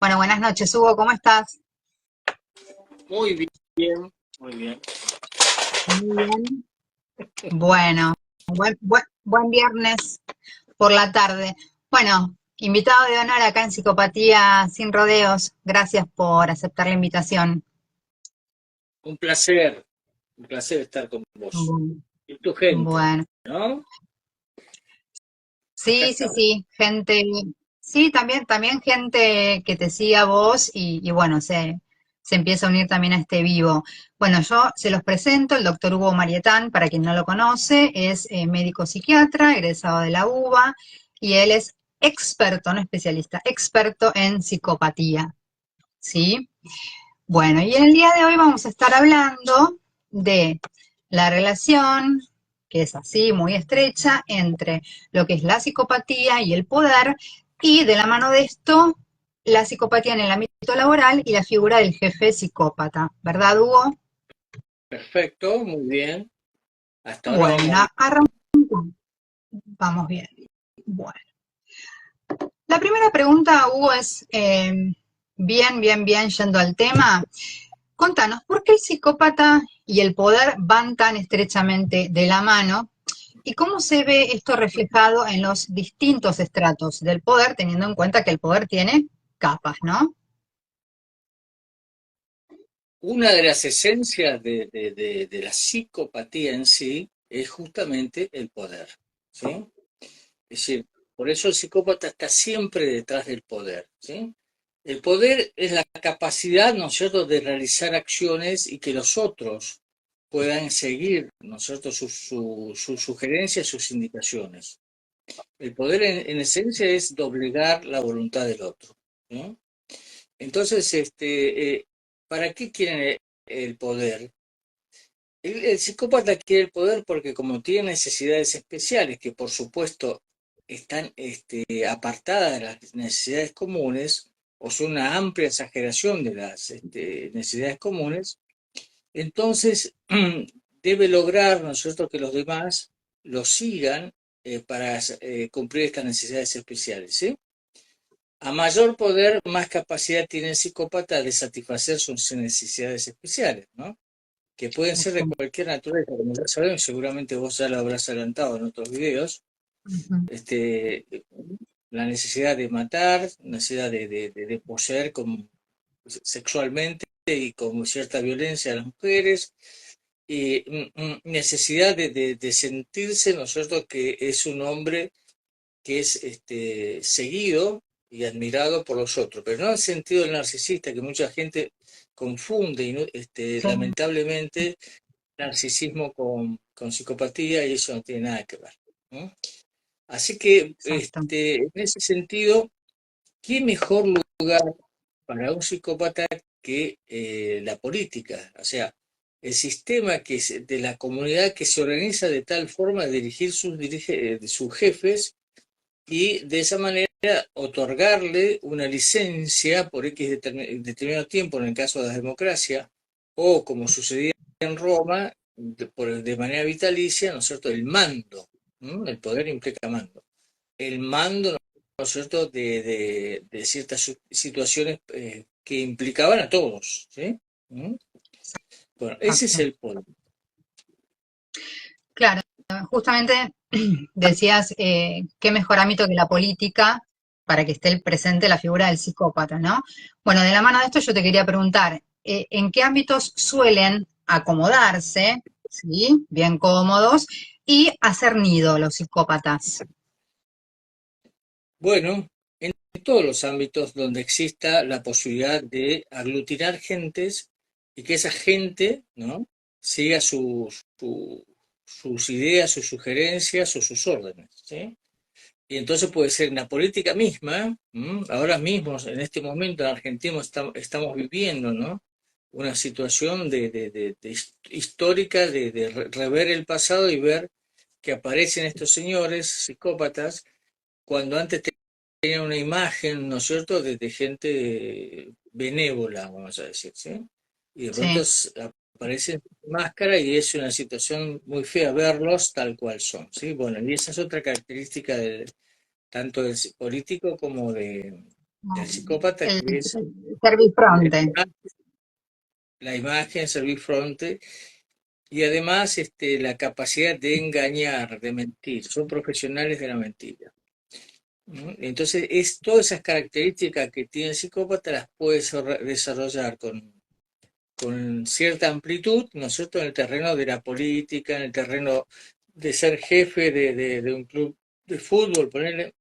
Bueno, buenas noches, Hugo, ¿cómo estás? Muy bien, muy bien. Muy bien. Bueno, buen viernes por la tarde. Bueno, invitado de honor acá en Psicopatía Sin Rodeos. Gracias por aceptar la invitación. Un placer estar con vos. Bu- Y tu gente, Bueno, ¿no? Acá sí, sí, estamos. sí, gente, sí, también gente que te siga a vos y bueno, se empieza a unir también a este vivo. Bueno, yo se los presento, el doctor Hugo Marietán, para quien no lo conoce, es médico psiquiatra, egresado de la UBA, y él es experto, no especialista, experto en psicopatía, ¿sí? Bueno, y en el día de hoy vamos a estar hablando de la relación, que es así, muy estrecha, entre lo que es la psicopatía y el poder, y de la mano de esto, la psicopatía en el ámbito laboral y la figura del jefe psicópata. ¿Verdad, Hugo? Perfecto, muy bien. Hasta ahora vamos Bueno, bien. arrancamos. Vamos bien. Bueno, la primera pregunta, Hugo, es bien, yendo al tema. Contanos, ¿por qué el psicópata y el poder van tan estrechamente de la mano? ¿Y cómo se ve esto reflejado en los distintos estratos del poder, teniendo en cuenta que el poder tiene capas, ¿no? Una de las esencias de la psicopatía en sí es justamente el poder, ¿sí? Es decir, por eso el psicópata está siempre detrás del poder, ¿sí? El poder es la capacidad, ¿no es cierto?, de realizar acciones y que los otros puedan seguir, ¿no es cierto?, sus sugerencias, sus indicaciones. El poder en esencia es doblegar la voluntad del otro, ¿no? Entonces, ¿para qué quieren el poder? El psicópata quiere el poder porque como tiene necesidades especiales, que por supuesto están apartadas de las necesidades comunes, o son una amplia exageración de las necesidades comunes, entonces debe lograr, ¿no es cierto?, que los demás lo sigan para cumplir estas necesidades especiales, ¿sí? A mayor poder, más capacidad tiene el psicópata de satisfacer sus necesidades especiales, ¿no? Que pueden ser de cualquier naturaleza, como ya sabemos, seguramente vos ya lo habrás adelantado en otros videos, Ujú. este, la necesidad de matar, necesidad de poseer como, sexualmente y con cierta violencia a las mujeres, y necesidad de sentirse, ¿no es cierto?, que es un hombre que es seguido y admirado por los otros, pero no en el sentido del narcisista, que mucha gente confunde, y Sí, lamentablemente, narcisismo con psicopatía, y eso no tiene nada que ver, ¿no? Así que, exacto. en ese sentido, ¿qué mejor lugar para un psicópata que la política? O sea, el sistema de la comunidad que se organiza de tal forma de dirigir sus jefes y de esa manera otorgarle una licencia por X determinado tiempo, en el caso de la democracia, o como sucedía en Roma, de manera vitalicia, ¿no es cierto?, el mando. ¿No? El poder implica mando. El mando, ¿no es cierto?, de ciertas situaciones que implicaban a todos. ¿Sí? ¿Mm? Bueno, ese es Exacto. el poder. Claro, justamente decías qué mejor ámbito que la política para que esté el presente la figura del psicópata, ¿no? Bueno, de la mano de esto yo te quería preguntar, ¿en qué ámbitos suelen acomodarse, sí, bien cómodos, y hacer nido los psicópatas? Bueno, en todos los ámbitos donde exista la posibilidad de aglutinar gentes y que esa gente, ¿no?, siga sus ideas, sus sugerencias o sus órdenes, ¿sí? Y entonces puede ser en la política misma. Ahora mismo, en este momento en Argentina estamos viviendo, ¿no?, una situación histórica de rever el pasado y ver que aparecen estos señores psicópatas cuando antes tenían una imagen, ¿no es cierto?, de gente benévola, vamos a decir, ¿sí? Y de pronto Sí, aparecen sin máscara y es una situación muy fea verlos tal cual son, ¿sí? Bueno, y esa es otra característica tanto del político como El psicópata El que es la servifronte. imagen, servir y además la capacidad de engañar, de mentir. Son profesionales de la mentira. ¿No? Entonces, todas esas características que tiene el psicópata las puede desarrollar con cierta amplitud, ¿no es cierto?, en el terreno de la política, en el terreno de ser jefe de un club de fútbol, ponerle,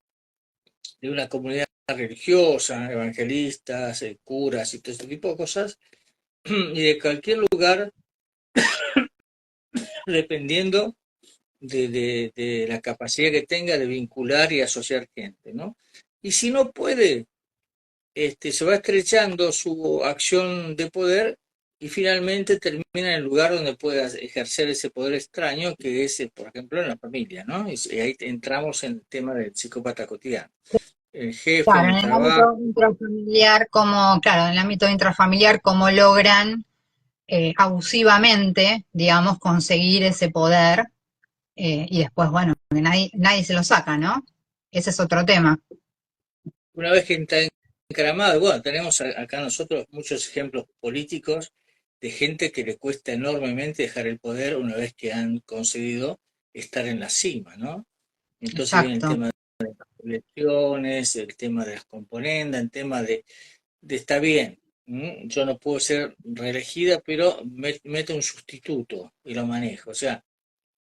de una comunidad religiosa, evangelistas, curas y todo ese tipo de cosas, y de cualquier lugar, dependiendo de la capacidad que tenga de vincular y asociar gente, ¿no? Y si no puede, se va estrechando su acción de poder y finalmente termina en el lugar donde pueda ejercer ese poder extraño que es, por ejemplo, en la familia, ¿no? Y ahí entramos en el tema del psicópata cotidiano. El jefe en Claro, el en el trabajo. ámbito intrafamiliar, claro, en el ámbito intrafamiliar, cómo logran abusivamente, digamos, conseguir ese poder y después, bueno, que nadie se lo saca, ¿no? Ese es otro tema. Una vez que está encaramado, bueno, tenemos acá nosotros muchos ejemplos políticos de gente que le cuesta enormemente dejar el poder una vez que han conseguido estar en la cima, ¿no? Entonces viene el Exacto. tema de las elecciones, el tema de las componendas, el tema de está bien, yo no puedo ser reelegida, pero meto un sustituto y lo manejo. O sea,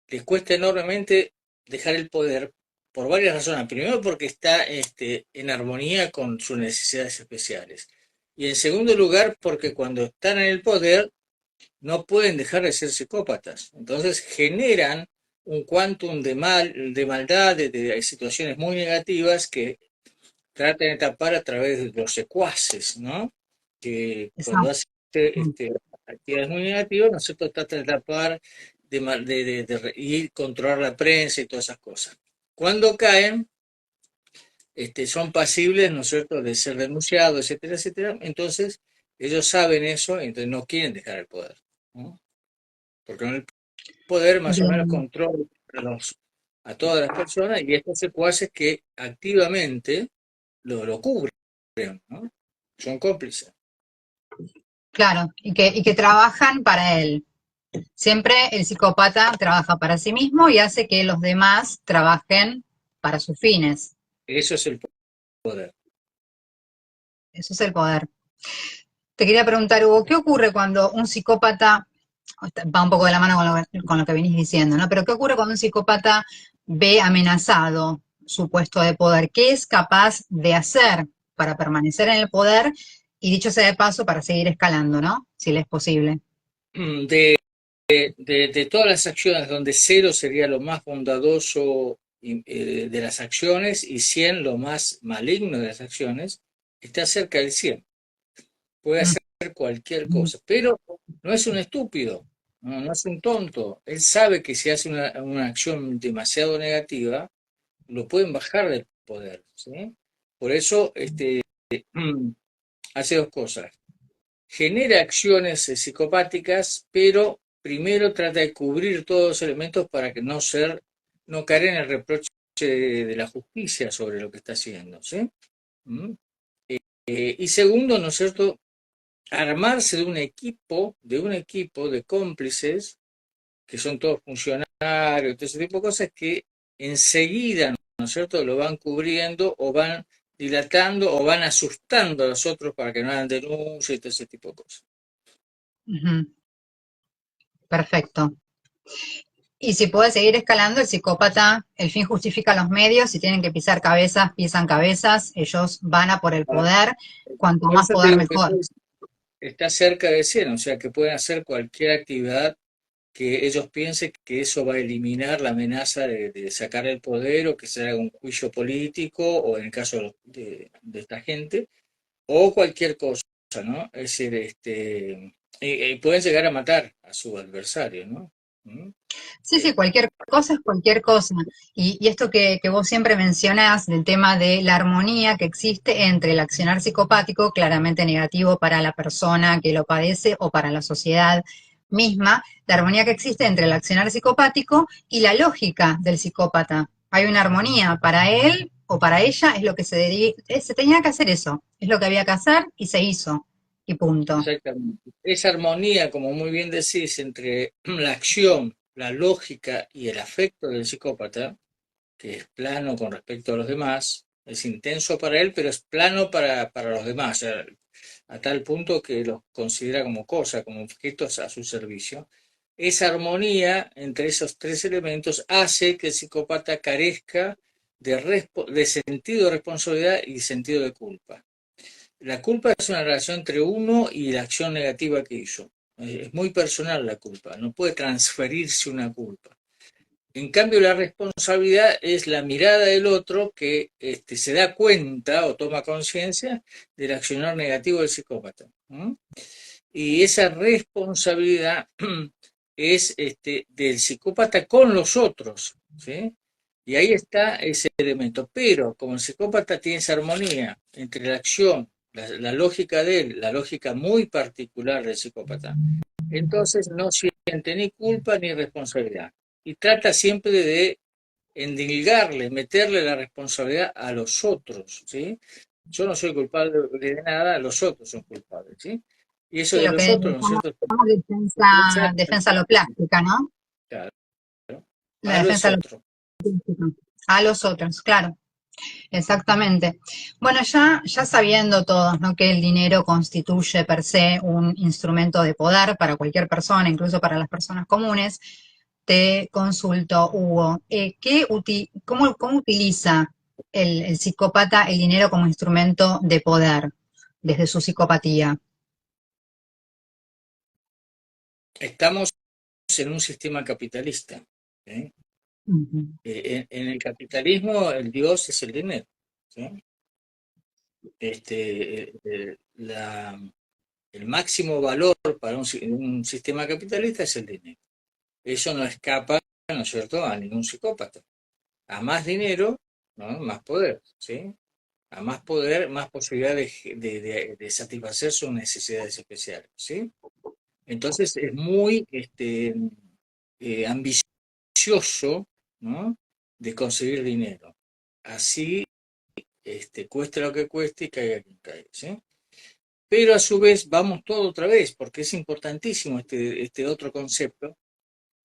les cuesta enormemente dejar el poder por varias razones. Primero porque está en armonía con sus necesidades especiales. Y en segundo lugar porque cuando están en el poder no pueden dejar de ser psicópatas. Entonces generan un quantum de maldad, de situaciones muy negativas que tratan de tapar a través de los secuaces, ¿no? Que cuando Exacto. hace actividades muy negativas, nosotros tratan de tapar y controlar la prensa y todas esas cosas. Cuando caen, son pasibles, ¿no es cierto?, de ser denunciados, etcétera, etcétera. Entonces, ellos saben eso, entonces no quieren dejar el poder, ¿no? Porque con el poder más o menos Bien. controla a todas las personas y estos secuaces que activamente lo cubren, ¿no? Son cómplices. Claro, y que trabajan para él. Siempre el psicópata trabaja para sí mismo y hace que los demás trabajen para sus fines. Eso es el poder. Eso es el poder. Te quería preguntar, Hugo, ¿qué ocurre cuando un psicópata, va un poco de la mano con lo que venís diciendo, ¿no? Pero ¿qué ocurre cuando un psicópata ve amenazado su puesto de poder? ¿Qué es capaz de hacer para permanecer en el poder y dicho sea de paso, para seguir escalando, ¿no? Si le es posible. De, de todas las acciones, donde cero sería lo más bondadoso de las acciones y 100 lo más maligno de las acciones, está cerca del 100. Puede hacer cualquier cosa, pero no es un estúpido, no es un tonto. Él sabe que si hace una acción demasiado negativa, lo pueden bajar del poder, ¿sí? Por eso hace dos cosas. Genera acciones psicopáticas, pero primero trata de cubrir todos los elementos para que no caer en el reproche de la justicia sobre lo que está haciendo, ¿sí? ¿Mm? Y segundo, ¿no es cierto?, armarse de un equipo de cómplices, que son todos funcionarios, todo ese tipo de cosas que enseguida, ¿no es cierto?, lo van cubriendo o van dilatando o van asustando a los otros para que no hagan denuncia y todo ese tipo de cosas. Ujú. Perfecto. Y si puede seguir escalando, el psicópata, el fin justifica los medios, si tienen que pisar cabezas, pisan cabezas, ellos van a por el Ah, poder, cuanto por más eso te poder digo que mejor. está cerca de 100, o sea que pueden hacer cualquier actividad que ellos piensen que eso va a eliminar la amenaza de sacar el poder o que se haga un juicio político o en el caso de esta gente o cualquier cosa, ¿no? Es decir, y pueden llegar a matar a su adversario, ¿no? ¿Mm? Sí, sí, cualquier cosa es cualquier cosa. Y esto que vos siempre mencionás del tema de la armonía que existe entre el accionar psicopático, claramente negativo para la persona que lo padece o para la sociedad misma, la armonía que existe entre el accionar psicopático y la lógica del psicópata. Hay una armonía para él, o para ella es lo que se tenía que hacer eso, es lo que había que hacer y se hizo, y punto. Exactamente. Esa armonía, como muy bien decís, entre la acción, la lógica y el afecto del psicópata, que es plano con respecto a los demás, es intenso para él, pero es plano para los demás, a tal punto que los considera como cosa, como objetos a su servicio. Esa armonía entre esos tres elementos hace que el psicópata carezca de sentido de responsabilidad y sentido de culpa. La culpa es una relación entre uno y la acción negativa que hizo. Es muy personal la culpa, no puede transferirse una culpa. En cambio, la responsabilidad es la mirada del otro que se da cuenta o toma conciencia del accionar negativo del psicópata. ¿No? Y esa responsabilidad es del psicópata con los otros. ¿Sí? Y ahí está ese elemento. Pero como el psicópata tiene esa armonía entre la acción, la lógica de él, la lógica muy particular del psicópata, entonces no siente ni culpa ni responsabilidad. Y trata siempre de endilgarle, meterle la responsabilidad a los otros, ¿sí? Yo no soy culpable de nada, los otros son culpables, ¿sí? Y eso Sí, de lo los que otros, ¿no es llamamos cierto? defensa aloplástica, ¿no? Claro, La a los defensa otros. aloplástica. A los otros, claro. Exactamente. Bueno, ya sabiendo todos, ¿no? Que el dinero constituye per se un instrumento de poder para cualquier persona, incluso para las personas comunes, te consulto, Hugo, ¿cómo utiliza el psicópata el dinero como instrumento de poder desde su psicopatía? Estamos en un sistema capitalista, ¿sí? Ujú. En el capitalismo el dios es el dinero, ¿sí? El máximo valor para un sistema capitalista es el dinero. Eso no escapa, ¿no es cierto?, a ningún psicópata. A más dinero, ¿no? Más poder, ¿sí? A más poder, más posibilidad de satisfacer sus necesidades especiales, ¿sí? Entonces es muy ambicioso, ¿no? De conseguir dinero. Así, cueste lo que cueste y caiga quien caiga, ¿sí? Pero a su vez vamos todo otra vez, porque es importantísimo este otro concepto,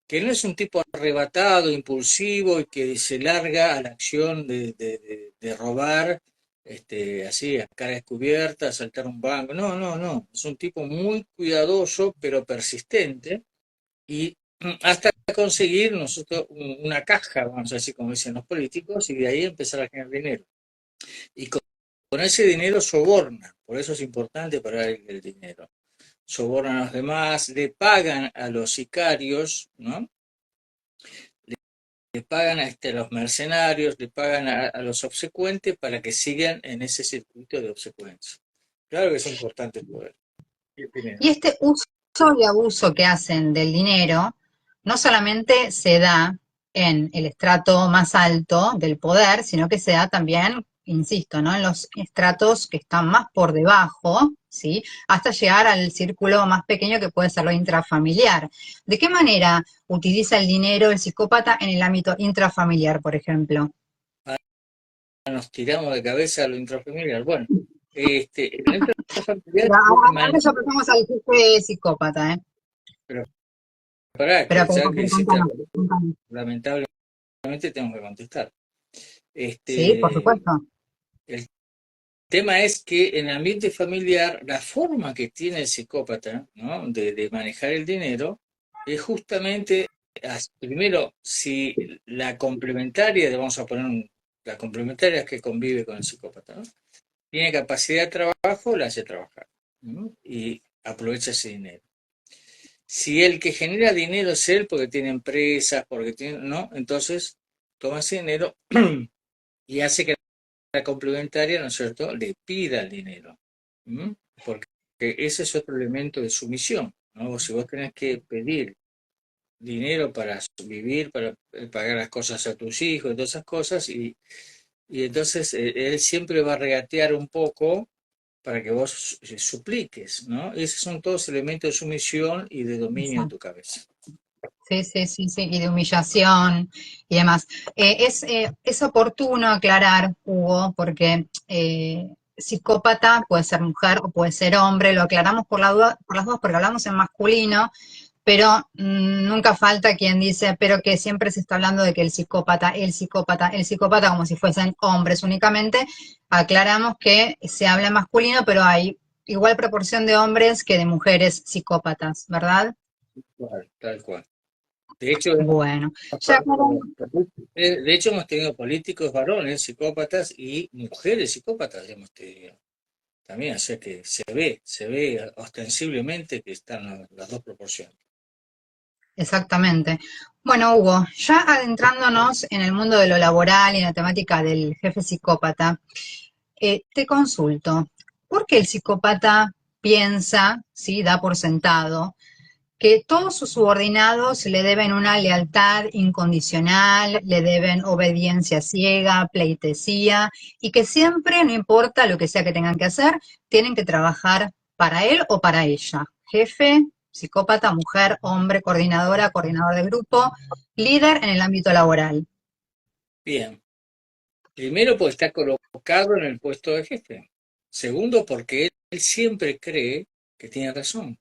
que no es un tipo arrebatado, impulsivo y que se larga a la acción de robar, así a cara descubierta, saltar un banco. No, no, no. Es un tipo muy cuidadoso, pero persistente, y hasta conseguir nosotros una caja, vamos a decir, como dicen los políticos, y de ahí empezar a generar dinero. Y con ese dinero soborna, por eso es importante para él el dinero. Sobornan a los demás, le pagan a los sicarios, ¿no? Le pagan a los mercenarios, le pagan a los obsecuentes para que sigan en ese circuito de obsecuencia. Claro que es importante el poder. ¿Qué Y opinión? este uso y abuso que hacen del dinero no solamente se da en el estrato más alto del poder, sino que se da también, insisto, ¿no? En los estratos que están más por debajo, ¿sí? Hasta llegar al círculo más pequeño que puede ser lo intrafamiliar. ¿De qué manera utiliza el dinero el psicópata en el ámbito intrafamiliar, por ejemplo? Nos tiramos de cabeza a lo intrafamiliar. Bueno, el intrafamiliar Pero tiene ahora ya pasamos al jefe psicópata, ¿eh? pero para Pero, que ya que pero hiciste, contanos, contanos. lamentablemente tengo que contestar. Sí, por Este, supuesto. el tema es que en el ambiente familiar, la forma que tiene el psicópata, ¿no? de manejar el dinero es justamente, primero, si la complementaria, vamos a poner la complementaria que convive con el psicópata, ¿no? Tiene capacidad de trabajo, la hace trabajar, ¿no? Y aprovecha ese dinero. Si el que genera dinero es él, porque tiene empresas, porque tiene, ¿no? Entonces toma ese dinero y hace que la complementaria, ¿no es cierto?, le pida el dinero. ¿M? Porque ese es otro elemento de sumisión, ¿no? Si vos tenés que pedir dinero para vivir, para pagar las cosas a tus hijos, todas esas cosas, y entonces él siempre va a regatear un poco para que vos supliques, ¿no? Esos son todos elementos de sumisión y de dominio de Exacto. tu cabeza. Sí, sí, sí, sí, y de humillación y demás. Es oportuno aclarar, Hugo, porque psicópata puede ser mujer o puede ser hombre, lo aclaramos por la duda, por las dudas porque hablamos en masculino, pero nunca falta quien dice, pero que siempre se está hablando de que el psicópata como si fuesen hombres únicamente. Aclaramos que se habla en masculino, pero hay igual proporción de hombres que de mujeres psicópatas, ¿verdad? Tal cual. De hecho, Bueno, ya de hecho, hemos tenido políticos varones psicópatas y mujeres psicópatas hemos tenido también, o sea que se ve ostensiblemente que están las dos proporciones. exactamente. Bueno, Hugo, ya adentrándonos en el mundo de lo laboral y en la temática del jefe psicópata, te consulto, ¿por qué el psicópata piensa, sí, da por sentado, que todos sus subordinados le deben una lealtad incondicional, le deben obediencia ciega, pleitesía, y que siempre, no importa lo que sea que tengan que hacer, tienen que trabajar para él o para ella? Jefe, psicópata, mujer, hombre, coordinadora, coordinador de grupo, líder en el ámbito laboral. Bien, primero porque está colocado en el puesto de jefe. Segundo porque él siempre cree que tiene razón.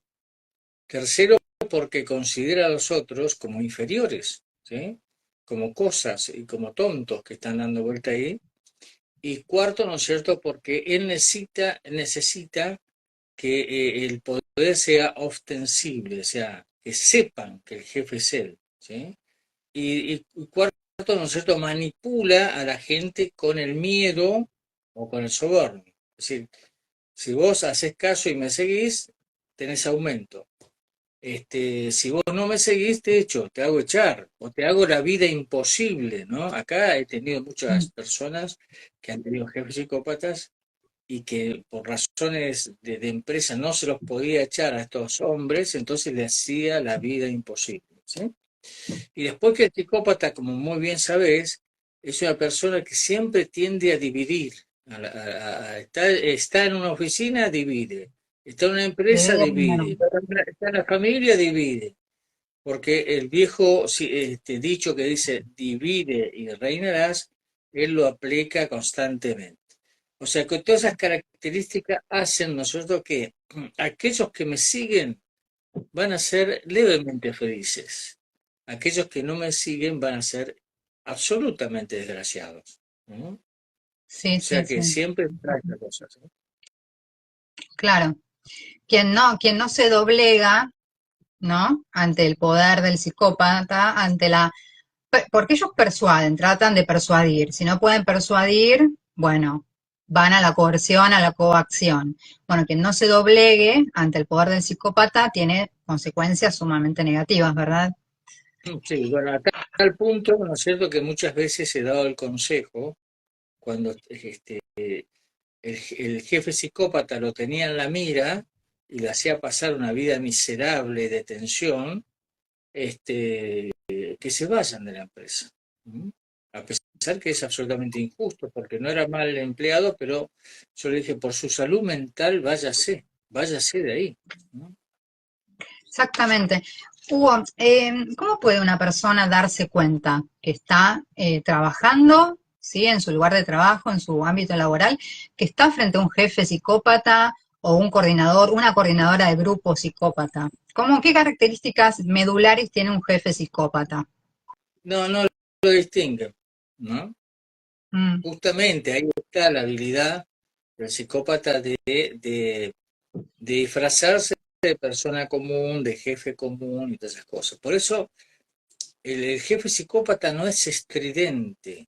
Tercero porque considera a los otros como inferiores, ¿sí? Como cosas y como tontos que están dando vuelta ahí. Y cuarto, ¿no es cierto? Porque él necesita que el poder sea ostensible, o sea, que sepan que el jefe es él, ¿sí? Y cuarto, ¿no es cierto?, manipula a la gente con el miedo o con el soborno. Es decir, si vos haces caso y me seguís, tenés aumento. Si vos no me seguís, te echo, te hago echar, o te hago la vida imposible, ¿no? Acá he tenido muchas Mm, personas que han tenido jefes psicópatas y que por razones de empresa no se los podía echar a estos hombres, entonces le hacía la vida imposible, ¿sí? Y después que el psicópata, como muy bien sabés, es una persona que siempre tiende a dividir. Está en una oficina, divide. Está en una empresa, deber, divide. Está en la familia, divide. Porque el viejo dicho que dice divide y reinarás, él lo aplica constantemente. O sea que todas esas características hacen nosotros que aquellos que me siguen van a ser levemente felices. Aquellos que no me siguen van a ser absolutamente desgraciados, ¿no? O sí, sea sí, que sí, siempre trae estas cosas, ¿no? claro. Quien no se doblega, ¿no? Ante el poder del psicópata, ante la porque ellos persuaden, tratan de persuadir. Si no pueden persuadir, bueno, van a la coerción, a la coacción. Bueno, quien no se doblegue ante el poder del psicópata tiene consecuencias sumamente negativas, ¿verdad? Sí, bueno, acá al punto, ¿no es cierto?, que muchas veces he dado el consejo, cuando el jefe psicópata lo tenía en la mira y le hacía pasar una vida miserable de tensión, que se vayan de la empresa. ¿Mm? A pesar que es absolutamente injusto, porque no era mal empleado, pero yo le dije, por su salud mental, váyase de ahí. ¿No? Exactamente. Hugo, ¿cómo puede una persona darse cuenta que está trabajando, ¿sí? En su lugar de trabajo, en su ámbito laboral, que está frente a un jefe psicópata o un coordinador, una coordinadora de grupo psicópata? ¿Cómo, qué características medulares tiene un jefe psicópata? No, no lo distinguen, ¿no? Mm, Justamente ahí está la habilidad del psicópata de disfrazarse de persona común, de jefe común y todas esas cosas. Por eso el jefe psicópata no es estridente,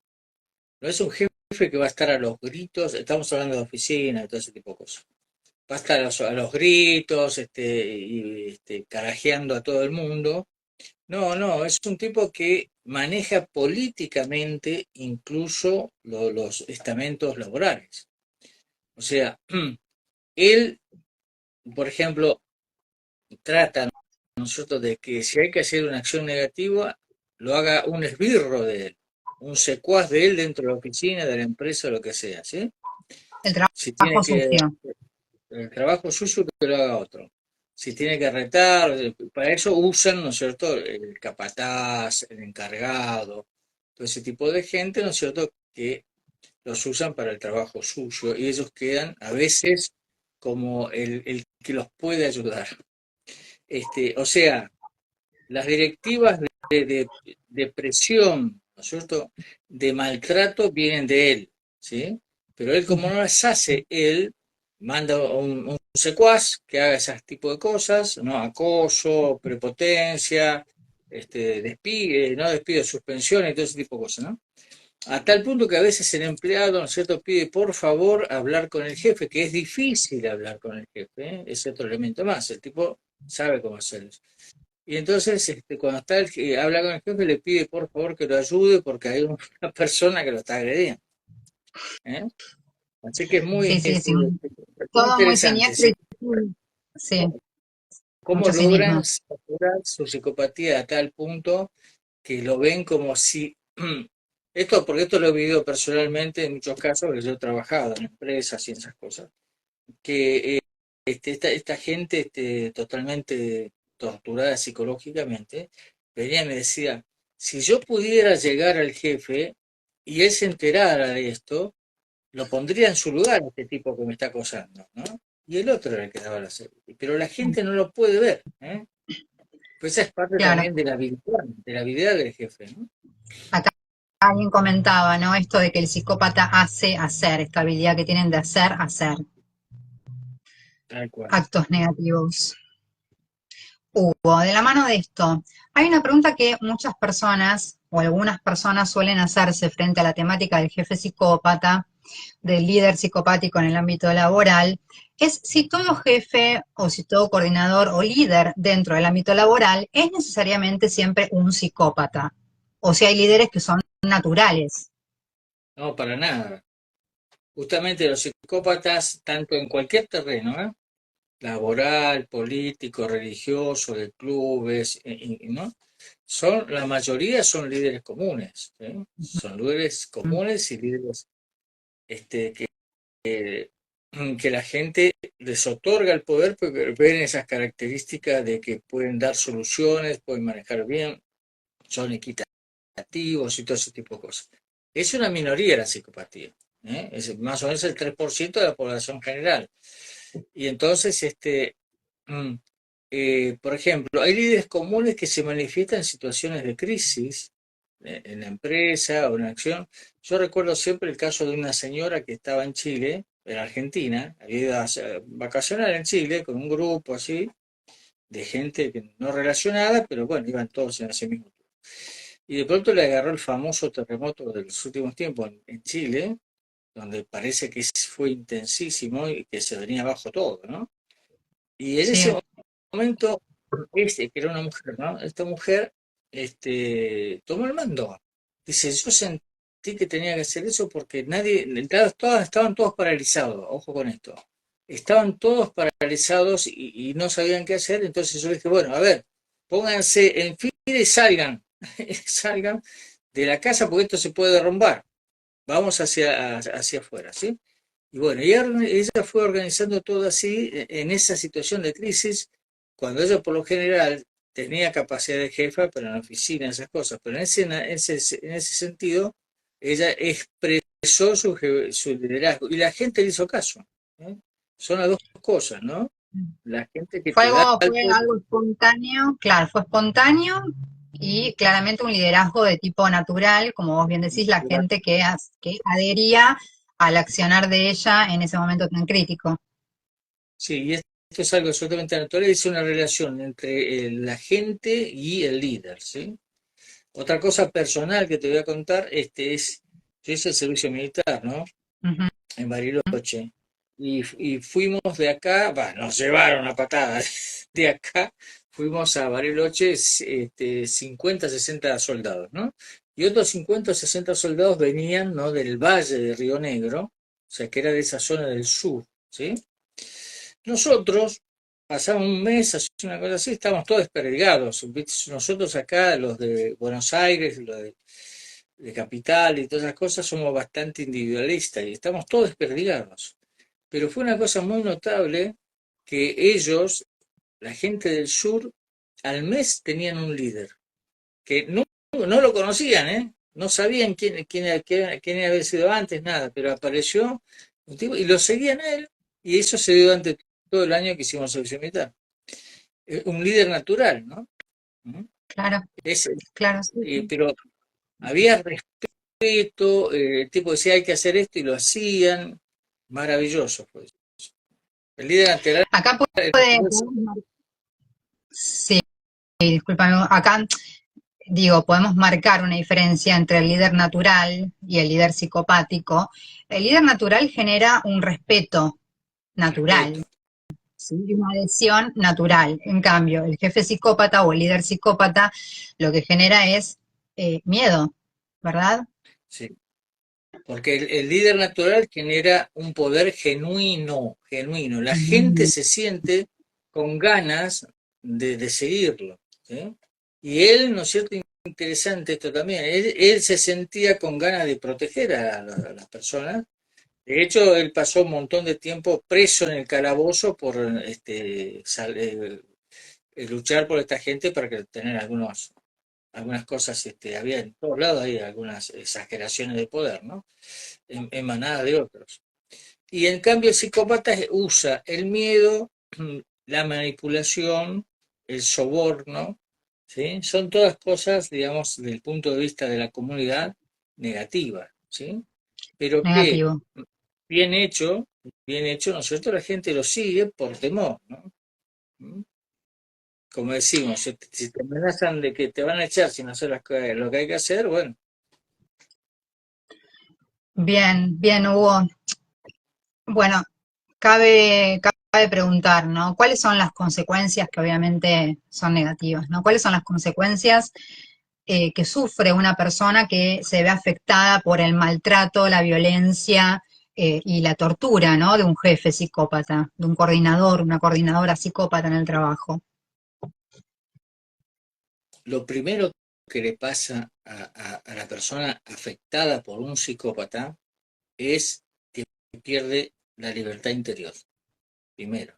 no es un jefe que va a estar a los gritos, estamos hablando de oficina y todo ese tipo de cosas. Va a estar a los gritos, carajeando a todo el mundo. No, no, es un tipo que maneja políticamente incluso los estamentos laborales. O sea, él, por ejemplo, trata nosotros de que si hay que hacer una acción negativa, lo haga un esbirro de él, un secuaz de él dentro de la oficina, de la empresa, lo que sea, ¿sí? el Si tiene trabajo que sucio. el trabajo suyo, que lo haga otro. si tiene que retar, para eso usan, ¿no es cierto?, el capataz, el encargado, todo ese tipo de gente, ¿no es cierto?, que los usan para el trabajo suyo y ellos quedan a veces como el que los puede ayudar. O sea, las directivas de presión, ¿no es cierto?, de maltrato vienen de él, ¿sí? Pero él como no las hace, él manda un secuaz que haga ese tipo de cosas, ¿no? Acoso, prepotencia, despido, no despido, suspensión y todo ese tipo de cosas, ¿no? A tal punto que a veces el empleado, ¿no es cierto?, pide por favor hablar con el jefe, que es difícil hablar con el jefe, ¿eh? Es otro elemento más, el tipo sabe cómo hacerlo. Y entonces, cuando está habla con el jefe, le pide por favor que lo ayude porque hay una persona que lo está agrediendo, ¿eh? Así que es Sí, sí, sí. muy Todo muy interesante, siniestro ¿sí? y sí, Cómo mucho logran cinismo. saturar su psicopatía a tal punto que lo ven como si... Esto, porque esto lo he vivido personalmente en muchos casos, porque yo he trabajado en empresas y en esas cosas, que esta gente totalmente torturada psicológicamente, venía y me decía, si yo pudiera llegar al jefe y él se enterara de esto, lo pondría en su lugar a este tipo que me está acosando, ¿no? Y el otro era el que daba la serie. Pero la gente no lo puede ver, ¿eh? Pues esa es parte Claro. también de la habilidad del jefe, ¿no? Acá alguien comentaba, ¿no? Esto de que el psicópata hace hacer, esta habilidad que tienen de hacer Tal cual. actos negativos. Hugo, de la mano de esto, hay una pregunta que muchas personas o algunas personas suelen hacerse frente a la temática del jefe psicópata, del líder psicopático en el ámbito laboral, es si todo jefe o si todo coordinador o líder dentro del ámbito laboral es necesariamente siempre un psicópata, o si hay líderes que son naturales. No, para nada. Justamente los psicópatas, tanto en cualquier terreno, ¿eh? Laboral, político, religioso, de clubes, ¿no? La mayoría son líderes comunes, ¿sí? Son líderes comunes y líderes que, que la gente les otorga el poder porque ven esas características de que pueden dar soluciones, pueden manejar bien, son equitativos y todo ese tipo de cosas. Es una minoría la psicopatía, ¿eh? Es más o menos el 3% de la población general. Y entonces, mm, por ejemplo, hay líderes comunes que se manifiestan en situaciones de crisis en la empresa o en la acción. Yo recuerdo siempre el caso de una señora que estaba en Chile, en Argentina, había ido a vacacionar en Chile con un grupo así de gente no relacionada, pero bueno, iban todos en ese mismo tour. Y de pronto le agarró el famoso terremoto de los últimos tiempos en Chile, donde parece que fue intensísimo y que se venía abajo todo, ¿no? Y en Sí, ese momento, que era una mujer, ¿no? Esta mujer, tomó el mando. Dice, yo sentí que tenía que hacer eso porque nadie, estaban todos paralizados, ojo con esto. Estaban todos paralizados y no sabían qué hacer, entonces yo dije, bueno, a ver, pónganse en fila y salgan, salgan de la casa porque esto se puede derrumbar. Vamos hacia afuera, ¿sí? Y bueno, ella fue organizando todo así, en esa situación de crisis, cuando ella por lo general tenía capacidad de jefa, pero en la oficina, esas cosas, pero en ese sentido, ella expresó su liderazgo y la gente le hizo caso, ¿eh? Son las dos cosas, ¿no? La gente que te da el fue poder, algo espontáneo, claro, fue espontáneo y claramente un liderazgo de tipo natural, como vos bien decís, la gente que adhería al accionar de ella en ese momento tan crítico. sí, y esto es algo absolutamente natural, es una relación entre la gente y el líder, ¿sí? Otra cosa personal que te voy a contar, yo hice el servicio militar, ¿no? Ujú. En Bariloche. Y fuimos de acá, nos llevaron a patadas. De acá fuimos a Bariloche, 50, 60 soldados, ¿no? Y otros 50 o 60 soldados venían, ¿no? Del valle de Río Negro, o sea, que era de esa zona del sur, ¿sí? Nosotros pasamos un mes, así, una cosa así, estábamos todos desperdigados. ¿Viste? Nosotros acá, los de Buenos Aires, los de Capital y todas esas cosas, somos bastante individualistas y estamos todos desperdigados. Pero fue una cosa muy notable que ellos la gente del sur al mes tenían un líder, que no lo conocían, ¿eh? No sabían quién había sido antes, nada, pero apareció un tipo y lo seguían a él, y eso se dio durante todo el año que hicimos servicio militar. Un líder natural, ¿no? ¿Mm? Claro, Es, claro, sí, sí. pero había respeto, el tipo decía hay que hacer esto y lo hacían, maravilloso fue eso. El líder natural, Acá podemos sí, discúlpame, acá digo, podemos marcar una diferencia entre el líder natural y el líder psicopático. El líder natural genera un respeto respeto. natural, ¿sí? Y una adhesión natural. En cambio, el jefe psicópata o el líder psicópata lo que genera es miedo, ¿verdad? Sí. Porque el líder natural genera un poder genuino, genuino. La gente Mm. se siente con ganas de seguirlo, ¿sí? Y él, ¿no es cierto? Interesante esto también. Él se sentía con ganas de proteger a las personas. De hecho, él pasó un montón de tiempo preso en el calabozo por luchar por esta gente para que tener algunas cosas, había en todos lados hay algunas exageraciones de poder, ¿no? Emanada de otros. Y en cambio el psicópata usa el miedo, la manipulación, el soborno, ¿sí? Son todas cosas, digamos, desde el punto de vista de la comunidad, negativas, ¿sí? Pero que Negativo. bien hecho, bien hecho, ¿no es cierto? La gente lo sigue por temor, ¿no? ¿Mm? Como decimos, si te amenazan de que te van a echar si no haces lo que hay que hacer, bueno, Bien, bien, Hugo. Bueno, cabe preguntar, ¿no? ¿Cuáles son las consecuencias que obviamente son negativas, ¿no? ¿Cuáles son las consecuencias que sufre una persona que se ve afectada por el maltrato, la violencia y la tortura, ¿no? De un jefe psicópata, de un coordinador, una coordinadora psicópata en el trabajo? lo primero que le pasa a la persona afectada por un psicópata es que pierde la libertad interior, primero.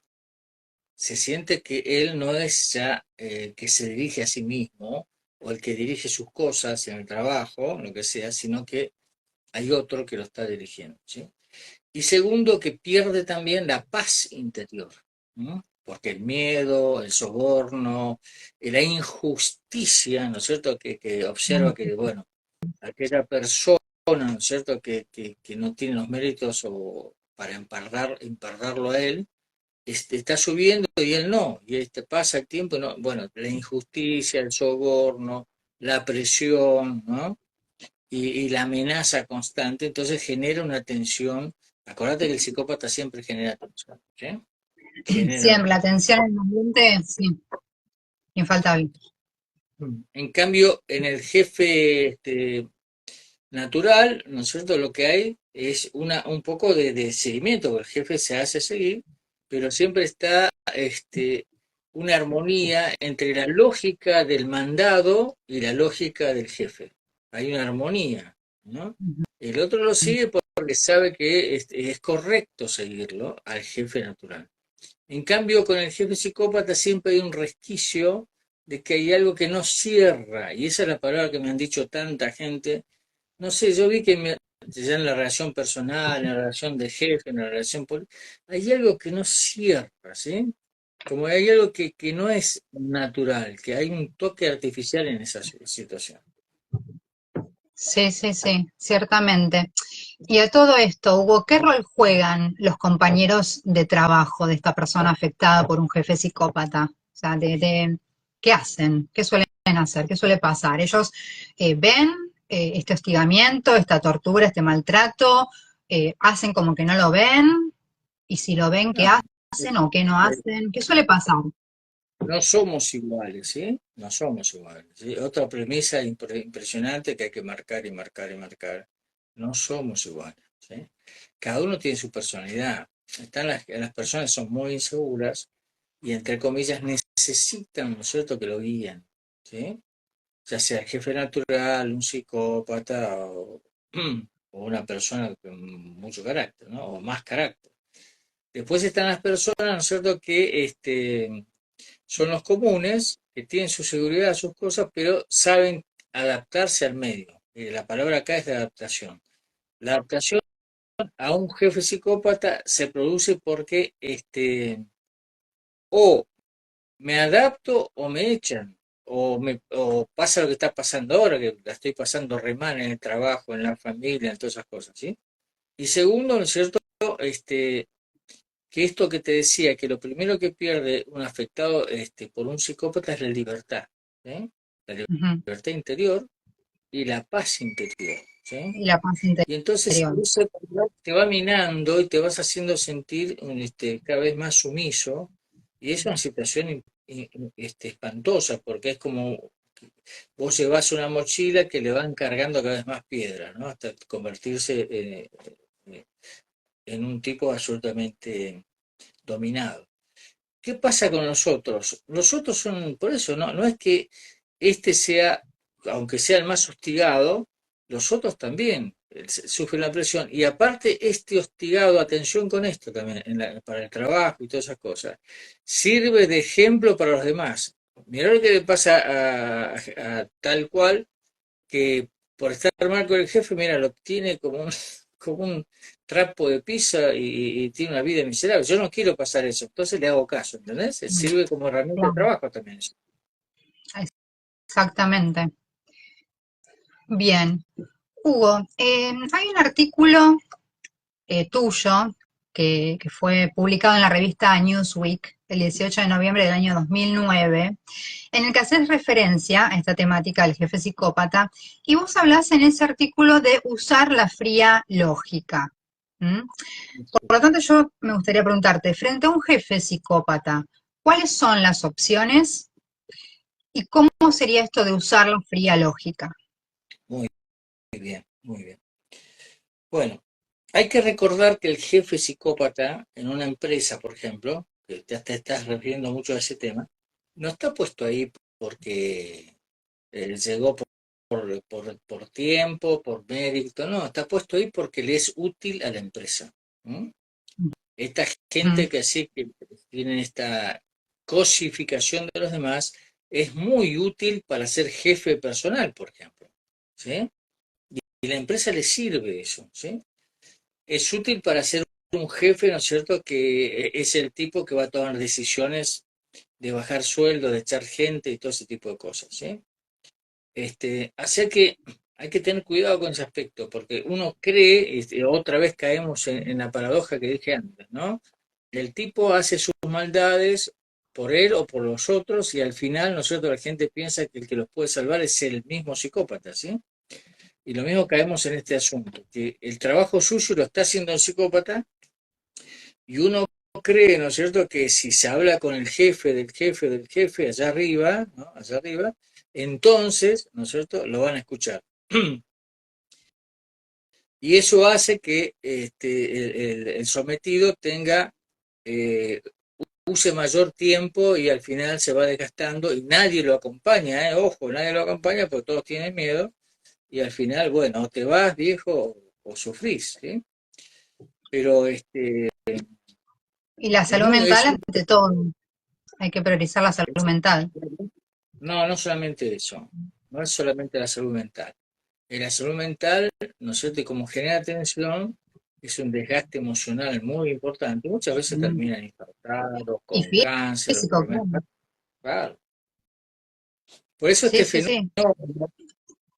Se siente que él no es ya el que se dirige a sí mismo o el que dirige sus cosas en el trabajo, lo que sea, sino que hay otro que lo está dirigiendo, ¿sí? Y segundo, que pierde también la paz interior, ¿no? Porque el miedo, el soborno, la injusticia, ¿no es cierto?, que observa que, bueno, aquella persona, ¿no es cierto?, que no tiene los méritos o para empardarlo a él, está subiendo y él no, y pasa el tiempo, no, bueno, la injusticia, el soborno, la presión, ¿no? Y la amenaza constante, entonces genera una tensión. Acordate que el psicópata siempre genera tensión, ¿sí? Genera una Siempre, la tensión. atención en el ambiente, sí, infaltable. En cambio, en el jefe natural, ¿no es cierto? Lo que hay es un poco de seguimiento, porque el jefe se hace seguir, pero siempre está una armonía entre la lógica del mandado y la lógica del jefe. Hay una armonía, ¿no? El otro lo sigue porque sabe que es correcto seguirlo al jefe natural. En cambio, con el jefe psicópata siempre hay un resquicio de que hay algo que no cierra, y esa es la palabra que me han dicho tanta gente. No sé, yo vi que ya en la relación personal, en la relación de jefe, en la relación política, hay algo que no cierra, ¿sí? Como hay algo que no es natural, que hay un toque artificial en esa situación. Sí, sí, sí, ciertamente. Y a todo esto, Hugo, ¿qué rol juegan los compañeros de trabajo de esta persona afectada por un jefe psicópata? O sea, ¿qué hacen? ¿Qué suelen hacer? ¿Qué suele pasar? ¿Ellos ven este hostigamiento, esta tortura, este maltrato? ¿Hacen como que no lo ven? Y si lo ven, ¿qué No, hacen o qué no eh, hacen? ¿Qué suele pasar? no somos iguales, ¿sí? No somos iguales, ¿sí? Otra premisa impresionante que hay que marcar y marcar y marcar. No somos iguales, ¿sí? Cada uno tiene su personalidad. Las personas son muy inseguras y, entre comillas, necesitan, ¿no es cierto?, que lo guíen, ¿sí? Ya sea el jefe natural, un psicópata o una persona con mucho carácter, ¿no? O más carácter. Después están las personas, ¿no es cierto?, que Son los comunes, que tienen su seguridad, sus cosas, pero saben adaptarse al medio. La palabra acá es de adaptación. La adaptación a un jefe psicópata se produce porque o me adapto o me echan, o pasa lo que está pasando ahora, que la estoy pasando re mal en el trabajo, en la familia, en todas esas cosas, ¿sí? Y segundo, ¿no es cierto? Que esto que te decía, que lo primero que pierde un afectado por un psicópata es la libertad, ¿sí? La Ujú. libertad interior y la paz interior, ¿sí? Y la paz Y entonces interior. eso te va minando y te vas haciendo sentir cada vez más sumiso, y es una situación espantosa, porque es como vos llevas una mochila que le van cargando cada vez más piedras, ¿no? Hasta convertirse eh, en un tipo absolutamente dominado. ¿Qué pasa con nosotros? Los otros son, por eso, no es que este sea, aunque sea el más hostigado, los otros también sufren la presión. Y aparte, este hostigado, atención con esto también, para el trabajo y todas esas cosas, sirve de ejemplo para los demás. Mirá lo que le pasa a tal cual que por estar mal con el jefe, mira, lo tiene como un trapo de pizza y tiene una vida miserable. Yo no quiero pasar eso, entonces le hago caso, ¿entendés? Mm, Sirve como herramienta de claro, trabajo también eso. exactamente. Bien. Hugo, hay un artículo tuyo que fue publicado en la revista Newsweek el 18 de noviembre del año 2009, en el que haces referencia a esta temática del jefe psicópata, y vos hablás en ese artículo de usar la fría lógica. ¿Mm? Por lo tanto, yo me gustaría preguntarte, frente a un jefe psicópata, ¿cuáles son las opciones y cómo sería esto de usar la fría lógica? Muy bien, muy bien. Bueno, hay que recordar que el jefe psicópata en una empresa, por ejemplo, que te estás refiriendo mucho a ese tema, no está puesto ahí porque llegó por tiempo, por mérito, no, está puesto ahí porque le es útil a la empresa. ¿M? Esta Ujú. gente que así que tiene esta cosificación de los demás es muy útil para ser jefe personal, por ejemplo, ¿sí? Y la empresa le sirve eso, ¿sí? Es útil para ser un jefe, ¿no es cierto?, que es el tipo que va a tomar decisiones de bajar sueldo, de echar gente y todo ese tipo de cosas, ¿sí? Así que hay que tener cuidado con ese aspecto, porque uno cree, otra vez caemos en la paradoja que dije antes, ¿no? El tipo hace sus maldades por él o por los otros y al final, ¿no es cierto?, la gente piensa que el que los puede salvar es el mismo psicópata, ¿sí? Y lo mismo caemos en este asunto, que el trabajo suyo lo está haciendo el psicópata y uno cree, ¿no es cierto?, que si se habla con el jefe del jefe del jefe allá arriba, ¿no? Allá arriba, entonces, ¿no es cierto?, lo van a escuchar. Y eso hace que el sometido tenga, use mayor tiempo y al final se va desgastando y nadie lo acompaña, ¿eh? Ojo, nadie lo acompaña porque todos tienen miedo y al final, bueno, o te vas viejo o sufrís, ¿sí? Pero Y la es salud muy, mental ante todo. Hay que priorizar la salud mental. no, no solamente eso, no es solamente la salud mental. En la salud mental, ¿no es cierto? Y como genera tensión, es un desgaste emocional muy importante. Muchas veces Mm. terminan infartados, Y con cáncer, físico, claro. claro. Por eso Sí, sí, sí.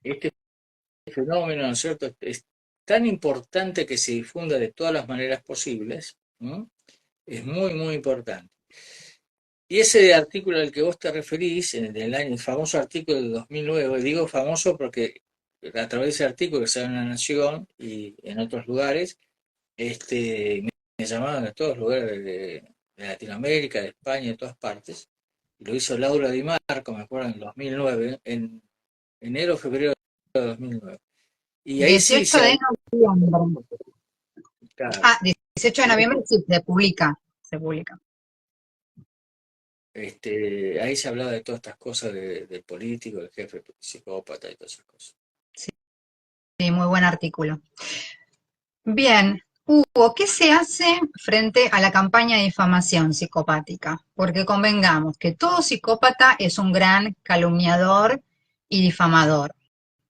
este fenómeno, ¿no es cierto? Es tan importante que se difunda de todas las maneras posibles, ¿no? Es muy, muy importante. Y ese artículo al que vos te referís, el famoso artículo de 2009, digo famoso porque a través de ese artículo que sale en La Nación y en otros lugares, me llamaban de todos lugares de Latinoamérica, de España, de todas partes. Y lo hizo Laura Di Marco, me acuerdo, en el 2009, en enero o febrero de 2009. Y ahí sí 18 se de habló, noviembre. claro, Ah, 18 de noviembre sí, se publica. Se publica. ahí se hablaba de todas estas cosas del político, del jefe psicópata y todas esas cosas. Sí, muy buen artículo. Bien. Hugo, ¿qué se hace frente a la campaña de difamación psicopática? Porque convengamos que todo psicópata es un gran calumniador y difamador.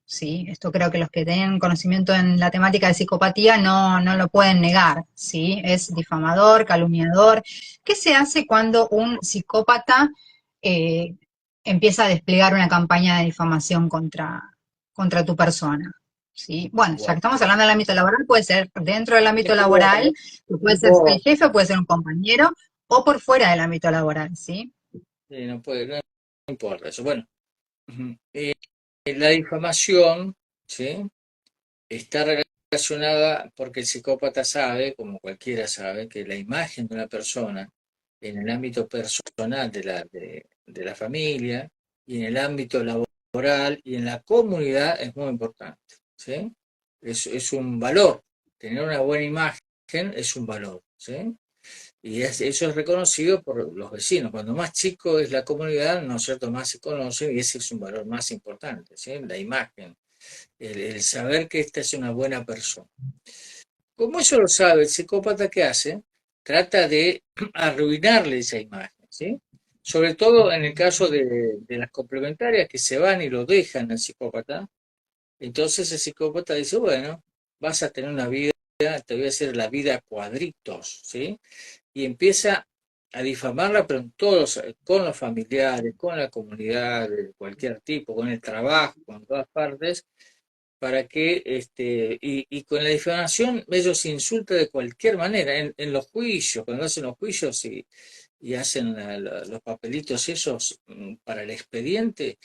¿Sí? Esto creo que los que tienen conocimiento en la temática de psicopatía no lo pueden negar, ¿sí? Es difamador, calumniador. ¿Qué se hace cuando un psicópata eh, empieza a desplegar una campaña de difamación contra tu persona? ¿Sí? Bueno, ya que Bueno, estamos hablando del ámbito laboral, puede ser dentro del ámbito laboral, que puede ser el tipo, jefe, puede ser un compañero, o por fuera del ámbito laboral, ¿sí? no puede, no importa eso. Bueno, ujú. La difamación, ¿sí? Está relacionada porque el psicópata sabe, como cualquiera sabe, que la imagen de una persona en el ámbito personal de la familia y en el ámbito laboral y en la comunidad es muy importante, ¿sí? Es un valor. Tener una buena imagen es un valor, ¿sí? Y eso es reconocido por los vecinos. Cuando más chico es la comunidad, ¿no es cierto?, más se conoce y ese es un valor más importante, ¿sí? La imagen, el saber que esta es una buena persona. Como eso lo sabe el psicópata, ¿qué hace? Trata de arruinarle esa imagen, ¿sí? Sobre todo en el caso de las complementarias que se van y lo dejan al psicópata. Entonces el psicópata dice, bueno, vas a tener una vida, te voy a hacer la vida a cuadritos, ¿sí? Y empieza a difamarla, pero en todos, con los familiares, con la comunidad de cualquier tipo, con el trabajo, con todas partes, para que, y con la difamación ellos se insultan de cualquier manera, en los juicios, cuando hacen los juicios y hacen los papelitos esos para el expediente,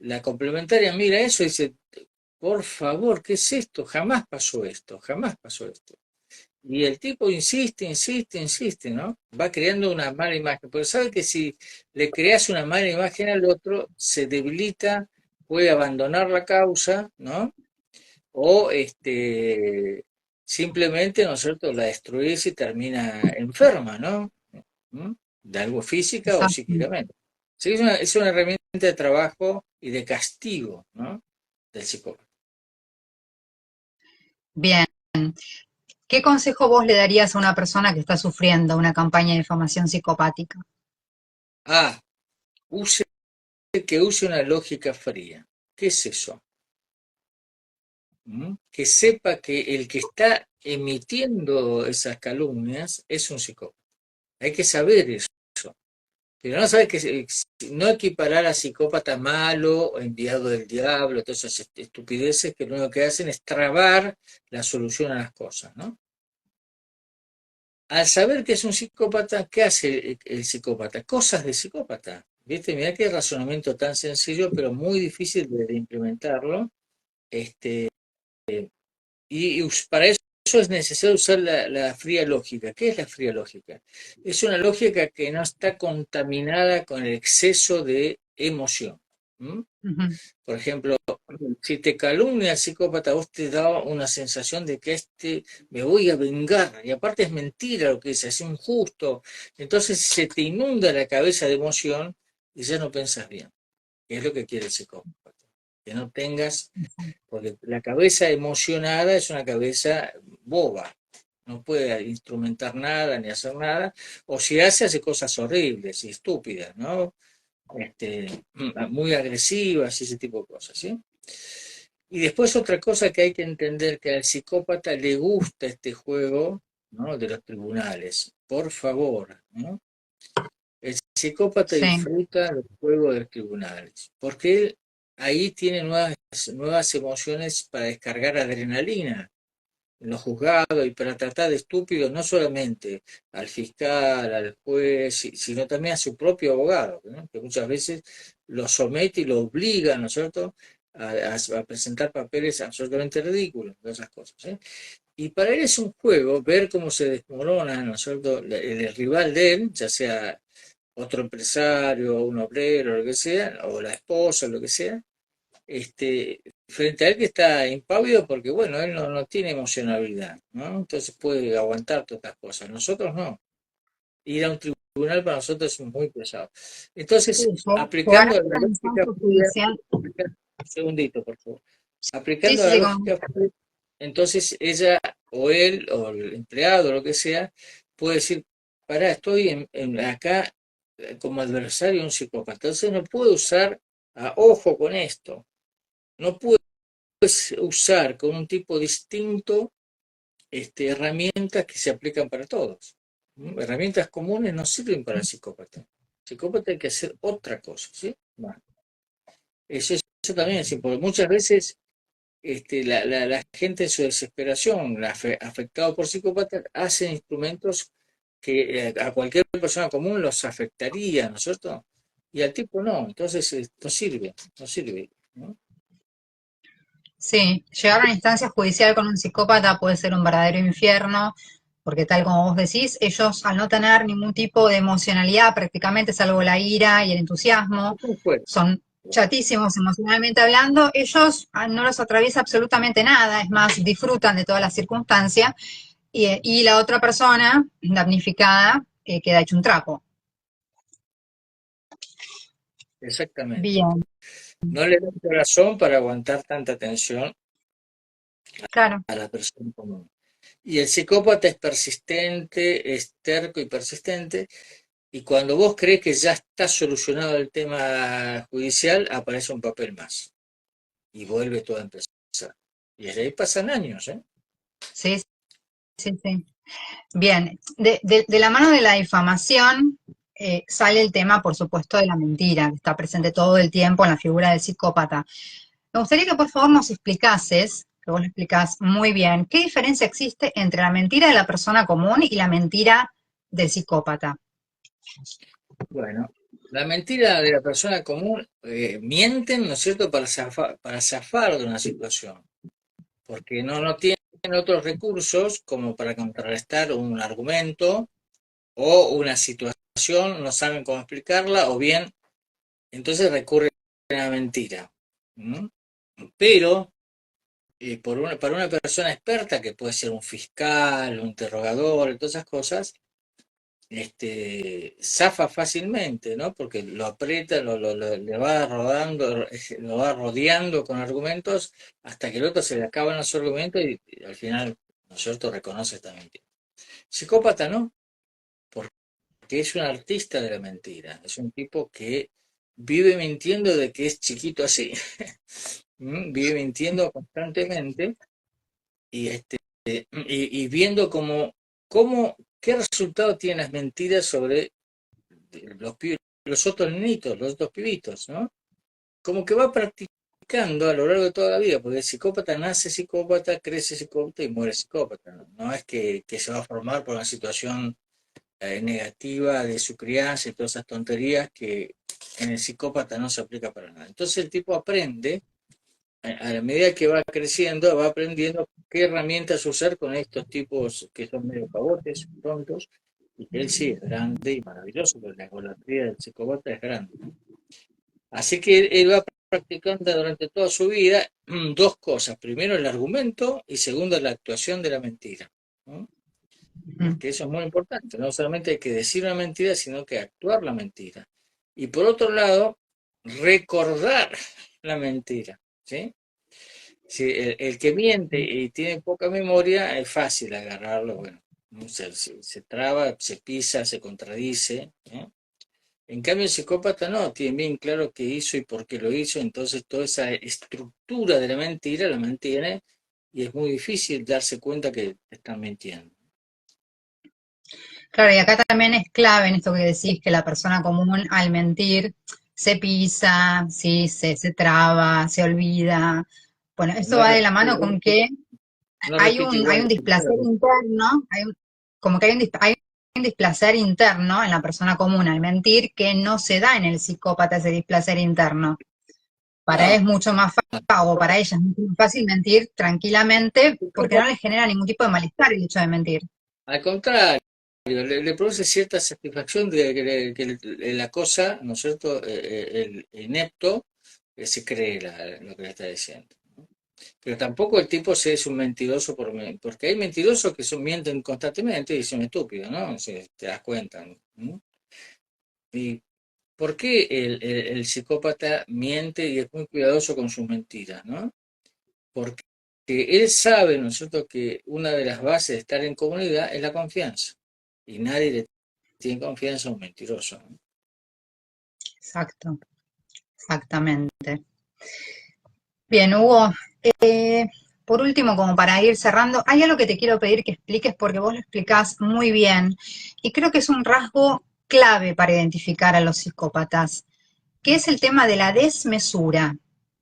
la complementaria mira eso y dice, por favor, ¿qué es esto? Jamás pasó esto, jamás pasó esto. Y el tipo insiste, insiste, insiste, ¿no? Va creando una mala imagen, pero sabe que si le creas una mala imagen al otro, se debilita, puede abandonar la causa, ¿no? O simplemente, ¿no es cierto?, la destruís y termina enferma, ¿no? ¿Mm? De algo física o Exacto. psíquicamente. Sí, es una herramienta de trabajo y de castigo, ¿no? Del psicópata. Bien. ¿Qué consejo vos le darías a una persona que está sufriendo una campaña de difamación psicopática? Ah, use, que use una lógica fría. ¿Qué es eso? Que sepa que el que está emitiendo esas calumnias es un psicópata. Hay que saber eso. Pero no sabe que no equiparar a psicópata malo o enviado del diablo, todas esas estupideces que lo único que hacen es trabar la solución a las cosas, ¿no? Al saber que es un psicópata, ¿qué hace el psicópata? Cosas de psicópata. ¿Viste? Mirá qué razonamiento tan sencillo, pero muy difícil de implementarlo. Este, para eso es necesario usar la fría lógica. ¿Qué es la fría lógica? Es una lógica que no está contaminada con el exceso de emoción. ¿M? Ujú. Por ejemplo, si te calumnia el psicópata, vos te da una sensación de que me voy a vengar, y aparte es mentira lo que dice, es injusto. Entonces se te inunda la cabeza de emoción y ya no pensás bien, que es lo que quiere el psicópata. Que no tengas, porque la cabeza emocionada es una cabeza boba, no puede instrumentar nada ni hacer nada, o si hace cosas horribles y estúpidas, ¿no? Muy agresivas y ese tipo de cosas, ¿sí? Y después otra cosa que hay que entender, que al psicópata le gusta este juego, ¿no?, de los tribunales. Por favor, ¿no? El psicópata Sí, disfruta del juego de los tribunales, porque él ahí tiene nuevas emociones para descargar adrenalina en los juzgados y para tratar de estúpidos no solamente al fiscal, al juez, sino también a su propio abogado, ¿no?, que muchas veces lo somete y lo obliga, ¿no es cierto?, a presentar papeles absolutamente ridículos, de esas cosas, ¿eh? Y para él es un juego ver cómo se desmorona, ¿no es cierto?, el rival de él, ya sea otro empresario, un obrero, lo que sea, o la esposa, lo que sea, frente a él que está impávido porque, bueno, él no tiene emocionalidad, ¿no? Entonces puede aguantar todas estas cosas. Nosotros no. Ir a un tribunal para nosotros es muy pesado. sí, Entonces, llegar aplicando la hasta la lógica instancia fría, judicial. un segundito, por favor. Sí, Aplicando sí, la sí, lógica fría, entonces ella o él o el empleado o lo que sea puede decir, pará, estoy acá como adversario de un psicópata, entonces no puedo usar, ojo con esto, no puedes usar con un tipo distinto herramientas que se aplican para todos. Herramientas comunes no sirven para el psicópata. El psicópata hay que hacer otra cosa, ¿sí? Bueno, eso también es importante. Muchas veces la gente en su desesperación, afectado por psicópatas, hacen instrumentos que a cualquier persona común los afectaría, ¿no es cierto? Y al tipo no, entonces no sirve, no sirve, ¿no? Sí, llegar a una instancia judicial con un psicópata puede ser un verdadero infierno, porque tal como vos decís, ellos al no tener ningún tipo de emocionalidad prácticamente, salvo la ira y el entusiasmo, Es un juego. son chatísimos emocionalmente hablando, ellos no los atraviesa absolutamente nada, es más, disfrutan de todas las circunstancias y la otra persona damnificada queda hecho un trapo. Exactamente. Bien, No le da el corazón para aguantar tanta tensión claro. a la persona común. Y el psicópata es persistente, es terco y persistente, y cuando vos crees que ya está solucionado el tema judicial, aparece un papel más y vuelve todo a empezar. Y desde ahí pasan años, ¿eh? Sí, sí, sí. Bien, de la mano de la difamación sale el tema, por supuesto, de la mentira, que está presente todo el tiempo en la figura del psicópata. Me gustaría que por favor nos explicases, que vos lo explicás muy bien, qué diferencia existe entre la mentira de la persona común y la mentira del psicópata. Bueno, la mentira de la persona común, mienten, ¿no es cierto?, para zafar de una situación, porque no tienen otros recursos como para contrarrestar un argumento o una situación, no saben cómo explicarla, o bien, entonces recurren a la mentira. ¿Mm? Pero para una persona experta, que puede ser un fiscal, un interrogador, todas esas cosas, zafa fácilmente, ¿no? Porque lo aprieta, le va rodando, lo va rodeando con argumentos hasta que el otro se le acaban los argumentos y al final, ¿no es cierto?, reconoce esta mentira. Psicópata no, porque es un artista de la mentira, es un tipo que vive mintiendo de que es chiquito así. Vive mintiendo constantemente y, y viendo qué resultado tienen las mentiras sobre los otros niñitos, los otros pibitos, ¿no? Como que va practicando a lo largo de toda la vida, porque el psicópata nace psicópata, crece psicópata y muere psicópata, ¿no? No es que se va a formar por una situación negativa de su crianza y todas esas tonterías que en el psicópata no se aplica para nada. Entonces el tipo aprende, a la medida que va creciendo, va aprendiendo qué herramientas usar con estos tipos que son medio pavotes, tontos, y que él sí es grande y maravilloso, porque la egolatría del psicópata es grande, ¿no? Así que él va practicando durante toda su vida dos cosas. Primero, el argumento y segundo, la actuación de la mentira, ¿no? Mm. Porque eso es muy importante. No solamente hay que decir una mentira, sino que actuar la mentira. Y por otro lado, recordar la mentira, ¿sí? Si el que miente y tiene poca memoria, es fácil agarrarlo, bueno, ¿no? Se traba, se pisa, se contradice, ¿eh? En cambio, el psicópata no, tiene bien claro qué hizo y por qué lo hizo, entonces toda esa estructura de la mentira la mantiene y es muy difícil darse cuenta que están mintiendo. Claro, y acá también es clave en esto que decís, que la persona común al mentir se pisa, sí, se traba, se olvida. Bueno, esto No, va de la mano con que no repite hay igual un de displacer primero. interno, como que hay un displacer interno en la persona común al mentir que no se da en el psicópata ese displacer interno. Para él No, es mucho más fácil, o para ella es mucho más fácil mentir tranquilamente porque no le genera ningún tipo de malestar el hecho de mentir. al contrario, le produce cierta satisfacción de que la cosa, ¿no es cierto? El inepto se cree lo que le está diciendo. Pero tampoco el tipo se es un mentiroso porque hay mentirosos que mienten constantemente y son estúpidos, ¿no? Si te das cuenta, ¿no? ¿Y por qué el psicópata miente y es muy cuidadoso con sus mentiras, ¿no? que él sabe, ¿no es cierto?, que una de las bases de estar en comunidad es la confianza. Y nadie le tiene confianza a un mentiroso, ¿no? Exacto, exactamente. Bien, Hugo, por último, como para ir cerrando, hay algo que te quiero pedir que expliques porque vos lo explicás muy bien y creo que es un rasgo clave para identificar a los psicópatas, que es el tema de la desmesura.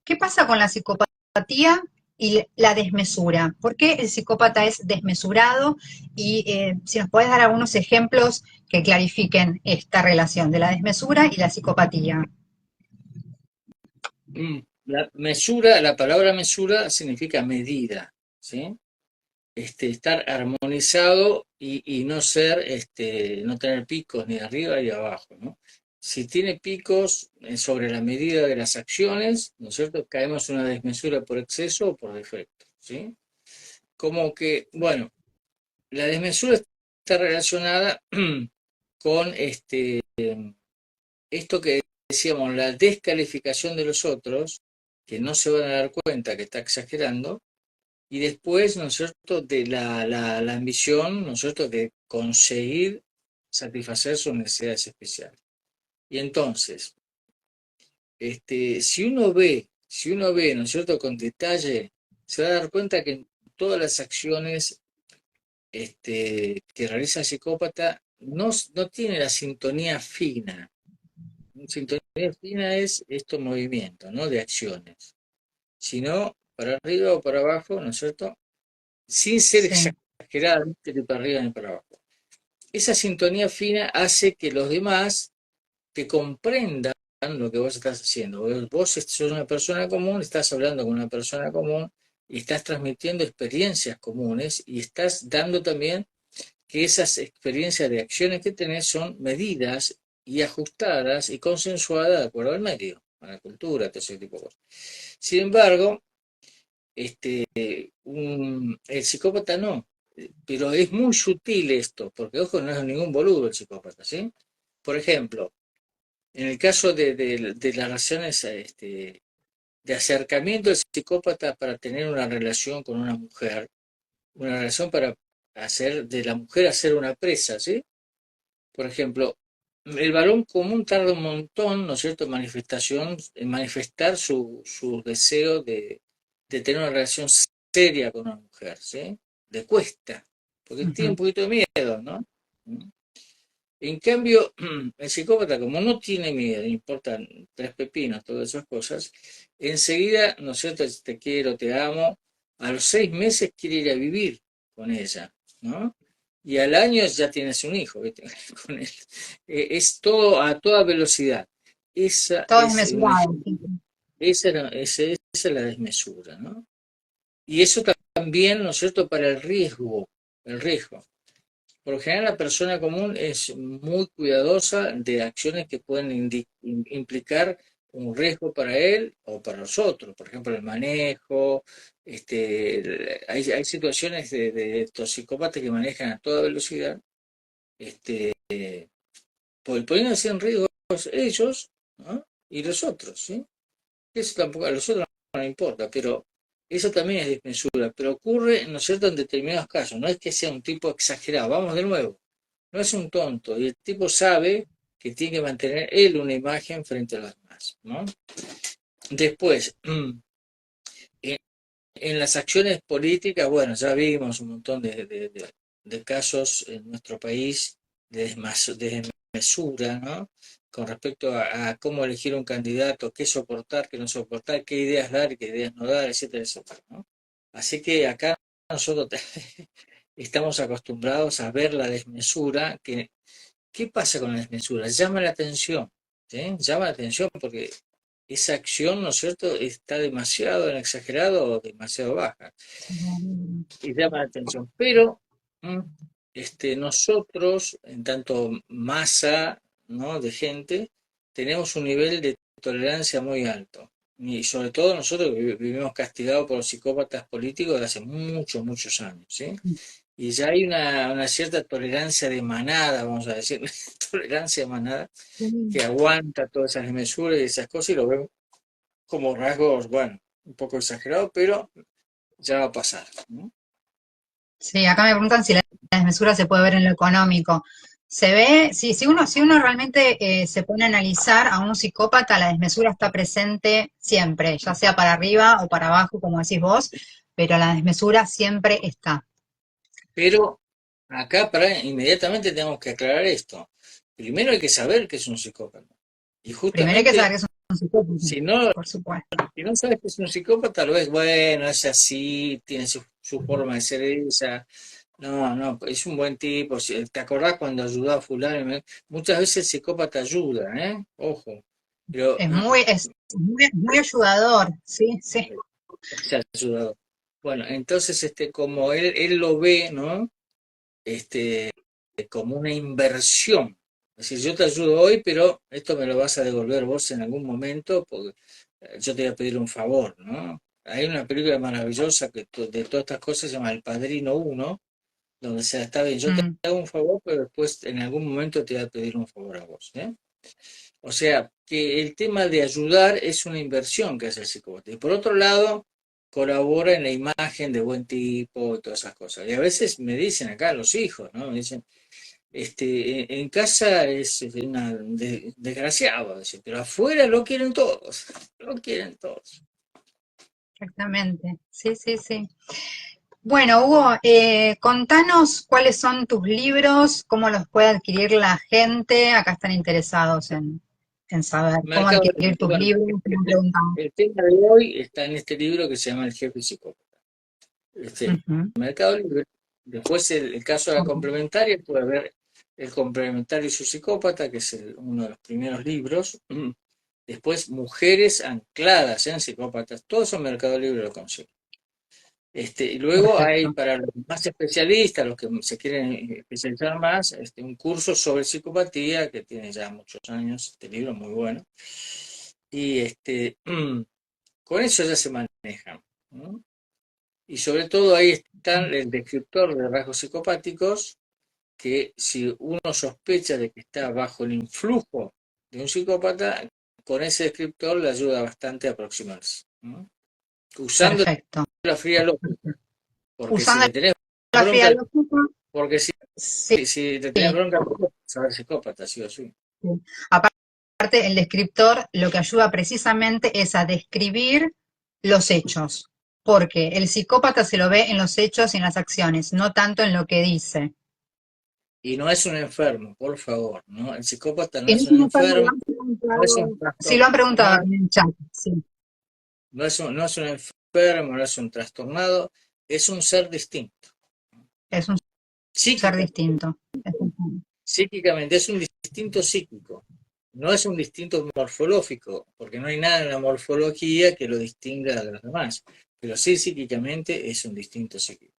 ¿Qué pasa con la psicopatía y la desmesura? ¿Por qué el psicópata es desmesurado? Y si nos podés dar algunos ejemplos que clarifiquen esta relación de la desmesura y la psicopatía. La palabra mesura significa medida, ¿sí? Estar armonizado y no ser, no tener picos ni arriba ni abajo, ¿no? Si tiene picos sobre la medida de las acciones, ¿no es cierto? Caemos en una desmesura por exceso o por defecto, ¿sí? Como que, bueno, la desmesura está relacionada con esto que decíamos, la descalificación de los otros, que no se van a dar cuenta que está exagerando, y después, ¿no es cierto?, de la ambición, ¿no es cierto?, de conseguir satisfacer sus necesidades especiales. Y entonces, si uno ve, ¿no es cierto?, con detalle, se va a dar cuenta que en todas las acciones que realiza el psicópata no tiene la sintonía fina. Sintonía fina es estos movimientos, ¿no?, de acciones, sino para arriba o para abajo, ¿no es cierto?, sin ser Sí. exagerada, ni para arriba ni para abajo. Esa sintonía fina hace que los demás te comprendan lo que vos estás haciendo. Vos sos una persona común, estás hablando con una persona común y estás transmitiendo experiencias comunes y estás dando también que esas experiencias de acciones que tenés son medidas y ajustadas y consensuadas de acuerdo al medio, a la cultura, todo ese tipo de cosas. Sin embargo, el psicópata no, pero es muy sutil esto, porque ojo, no es ningún boludo el psicópata, ¿sí? Por ejemplo, en el caso de las relaciones de acercamiento del psicópata para tener una relación con una relación para hacer de la mujer hacer una presa, ¿sí? Por ejemplo, el varón común tarda un montón, ¿no es cierto?, en manifestar su deseo de tener una relación seria con una mujer, ¿sí? Le cuesta, porque tiene un Ujú. poquito de miedo, ¿no? En cambio, el psicópata, como no tiene miedo, le importan tres pepinos, todas esas cosas, enseguida, ¿no es cierto?, te quiero, te amo, a los 6 meses quiere ir a vivir con ella, ¿no? Y al año ya tienes un hijo, ¿viste? Con él. Es todo a toda velocidad. Esa Todo es un desmesurado. ejemplo. Esa es la desmesura, ¿no? Y eso también, ¿no es cierto?, para el riesgo. Por lo general, la persona común es muy cuidadosa de acciones que pueden implicar un riesgo para él o para los otros. Por ejemplo, el manejo. Hay situaciones de estos psicópatas que manejan a toda velocidad, este, poniéndose en riesgo ellos, ¿no?, y los otros, ¿sí? Eso tampoco a los otros no les importa, pero eso también es desmesura. Pero ocurre, ¿no es cierto?, en determinados casos. No es que sea un tipo exagerado. Vamos de nuevo. No es un tonto y el tipo sabe que tiene que mantener él una imagen frente a los demás, ¿no? Después, en las acciones políticas, bueno, ya vimos un montón de casos en nuestro país de desmesura, ¿no? Con respecto a cómo elegir un candidato, qué soportar, qué no soportar, qué ideas dar y qué ideas no dar, etcétera, etcétera, ¿no? Así que acá nosotros estamos acostumbrados a ver la desmesura que ¿qué pasa con la desmesura? Llama la atención, ¿sí? Llama la atención porque esa acción, ¿no es cierto?, está demasiado en exagerado o demasiado baja y llama la atención. Pero mm, nosotros, en tanto masa, ¿no?, de gente, tenemos un nivel de tolerancia muy alto. Y sobre todo nosotros que vivimos castigados por los psicópatas políticos desde hace muchos, muchos años, ¿sí? Y ya hay una cierta tolerancia de manada, vamos a decir, tolerancia de manada, que aguanta todas esas mesuras y esas cosas y lo vemos como rasgos, bueno, un poco exagerados, pero ya va a pasar, ¿no? Sí, acá me preguntan si la desmesura se puede ver en lo económico. Se ve, sí, si uno realmente se pone a analizar a un psicópata, la desmesura está presente siempre, ya sea para arriba o para abajo, como decís vos, pero la desmesura siempre está. Pero acá inmediatamente tenemos que aclarar esto. Primero hay que saber que es un psicópata. Y Primero hay que saber justamente, que es un psicópata, si no, por supuesto. si no sabes que es un psicópata, lo ves, bueno, es así, tiene su forma de ser esa. No, no, es un buen tipo. ¿Te acordás cuando ayudó a fulano? Muchas veces el psicópata ayuda, ¿eh? Ojo. Pero Es muy ayudador, sí, sí, se ayudado. Bueno, entonces, como él lo ve, ¿no? Este, como una inversión. Es decir, yo te ayudo hoy, pero esto me lo vas a devolver vos en algún momento, porque yo te voy a pedir un favor, ¿no? Hay una película maravillosa de todas estas cosas se llama El Padrino Uno, donde se está bien, yo te mm, hago un favor, pero después en algún momento te voy a pedir un favor a vos, ¿eh? O sea, que el tema de ayudar es una inversión que hace el psicópata. Y por otro lado, colabora en la imagen de buen tipo y todas esas cosas. Y a veces me dicen acá los hijos, ¿no? Me dicen, en casa es una desgraciado, dice, pero afuera lo quieren todos, lo quieren todos. exactamente, sí, sí, sí. Bueno, Hugo, contanos cuáles son tus libros, cómo los puede adquirir la gente. Acá están interesados en saber cómo Mercado adquirir Libre. tus Bueno, libros. Me han preguntado. el tema de hoy está en este libro que se llama El jefe psicópata. Ujú, Mercado Libre. Después el caso de la ok, complementaria, puede haber El complementario y su psicópata, que es uno de los primeros libros. Después Mujeres ancladas en psicópatas, todo eso en Mercado Libre lo consigue. Y luego hay perfecto. para los más especialistas, los que se quieren especializar más, un curso sobre psicopatía que tiene ya muchos años, este libro muy bueno. Y con eso ya se manejan, ¿no? Y sobre todo ahí están el descriptor de rasgos psicopáticos, que si uno sospecha de que está bajo el influjo de un psicópata, con ese descriptor le ayuda bastante a aproximarse, ¿no? Usando Perfecto. la fría lógica, porque si Usando le tenés la fría bronca, lógica, porque sí, si le tenés sí. bronca, saber psicópata, sí o sí. Sí. Aparte, el descriptor lo que ayuda precisamente es a describir los hechos, porque el psicópata se lo ve en los hechos y en las acciones, no tanto en lo que dice. Y no es un enfermo, por favor, ¿no? El psicópata no Y no es es un un enfermo, lo enfermo, han no es un preguntado, sí lo han preguntado trastornado, en el chat, sí, no es un enfermo, no es un trastornado, es un ser distinto. es un ser Psíquicamente, distinto. psíquicamente, es un distinto psíquico, no es un distinto morfológico, porque no hay nada en la morfología que lo distinga de los demás, pero sí psíquicamente es un distinto psíquico.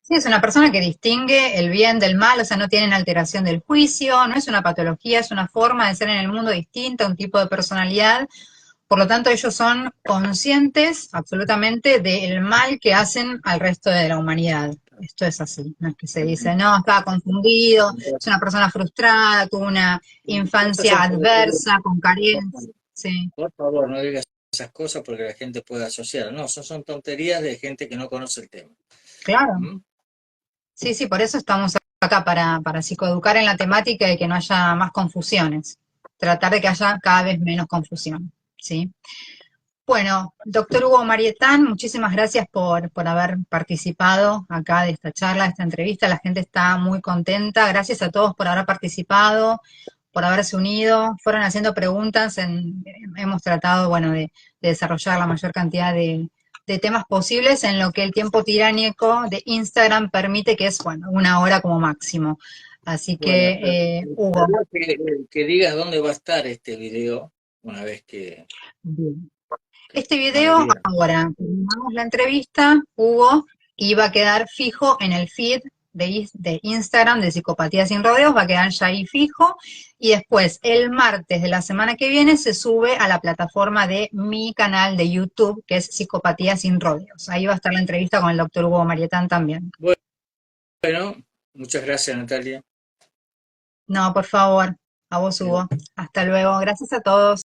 Sí, es una persona que distingue el bien del mal, o sea, no tienen alteración del juicio, no es una patología, es una forma de ser en el mundo distinta, un tipo de personalidad. Por lo tanto, ellos son conscientes absolutamente del mal que hacen al resto de la humanidad. Esto es así, no es que se dice, no, estaba confundido, es una persona frustrada, tuvo una Esas infancia son adversa, con carencias. Sí, por favor, no digas esas cosas porque la gente puede asociar. No, son tonterías de gente que no conoce el tema. claro. ¿Mm? Sí, sí, por eso estamos acá, para psicoeducar en la temática y que no haya más confusiones. Tratar de que haya cada vez menos confusión, ¿sí? Bueno, doctor Hugo Marietán, muchísimas gracias por haber participado acá de esta charla, de esta entrevista. La gente está muy contenta. Gracias a todos por haber participado, por haberse unido. Fueron haciendo preguntas. Hemos tratado, bueno, de desarrollar la mayor cantidad de temas posibles en lo que el tiempo tiránico de Instagram permite, que es, bueno, 1 hora como máximo. Así Bueno, que, Hugo, que digas dónde va a estar este video una vez bien. que Este vale video, bien. ahora terminamos la entrevista, Hugo, y va a quedar fijo en el feed de Instagram de Psicopatía Sin Rodeos, va a quedar ya ahí fijo, y después el martes de la semana que viene se sube a la plataforma de mi canal de YouTube, que es Psicopatía Sin Rodeos. Ahí va a estar la entrevista con el doctor Hugo Marietán también. Bueno, muchas gracias, Natalia. No, por favor, a vos, Hugo. Hasta luego. Gracias a todos.